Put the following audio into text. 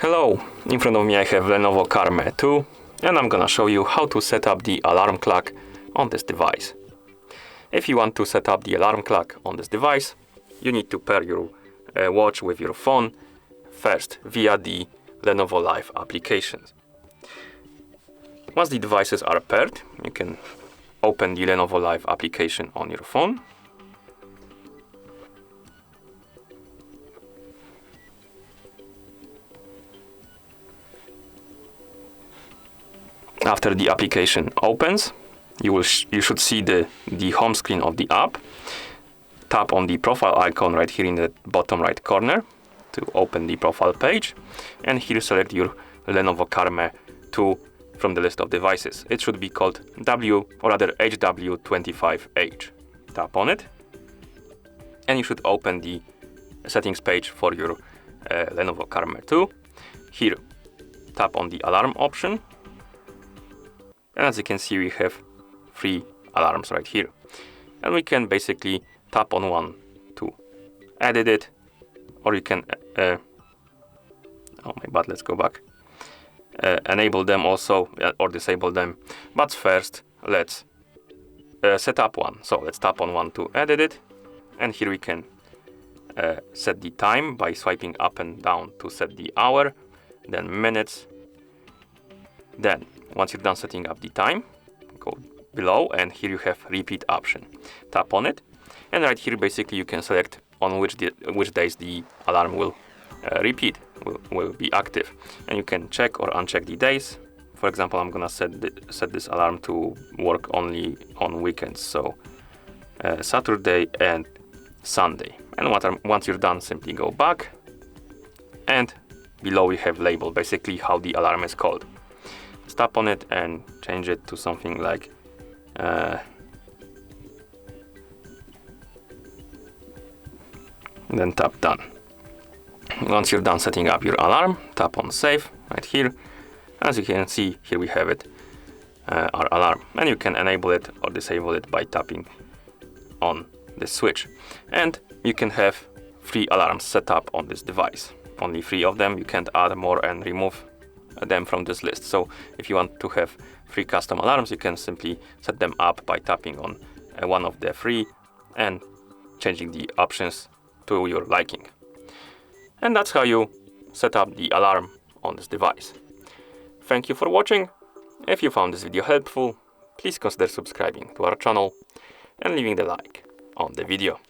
Hello, in front of me I have LENOVO Carme 2 and I'm gonna show you how to set up the alarm clock on this device. If you want to set up the alarm clock on this device, you need to pair your watch with your phone first via the LENOVO Live applications. Once the devices are paired, you can open the LENOVO Live application on your phone. After the application opens, you should see the home screen of the app. Tap on the profile icon right here in the bottom right corner to open the profile page, and here select your LENOVO Carme 2 from the list of devices. It should be called HW25H. Tap on it, and you should open the settings page for your LENOVO Carme 2. Here, tap on the alarm option. And as you can see, we have 3 alarms right here. And we can basically tap on one to edit it, or you can, oh my bad, let's go back. Enable them also, or disable them. But first, let's set up one. So let's tap on one to edit it. And here we can set the time by swiping up and down to set the hour, then minutes. Then, once you're done setting up the time, go below and here you have repeat option. Tap on it, and right here basically you can select on which days the alarm will repeat, will be active. And you can check or uncheck the days. For example, I'm gonna set this alarm to work only on weekends, so Saturday and Sunday. And once you're done, simply go back, and below we have label, basically how the alarm is called. Tap on it and change it to something like then tap done. Once you're done setting up your alarm, tap on save right here. As you can see, here we have it, our alarm, and you can enable it or disable it by tapping on this switch. And you can have 3 alarms set up on this device. Only 3 of them. You can't add more and remove them from this list. So if you want to have 3 custom alarms, you can simply set them up by tapping on one of the 3 and changing the options to your liking. And that's how you set up the alarm on this device. Thank you for watching. If you found this video helpful, please consider subscribing to our channel and leaving the like on the video.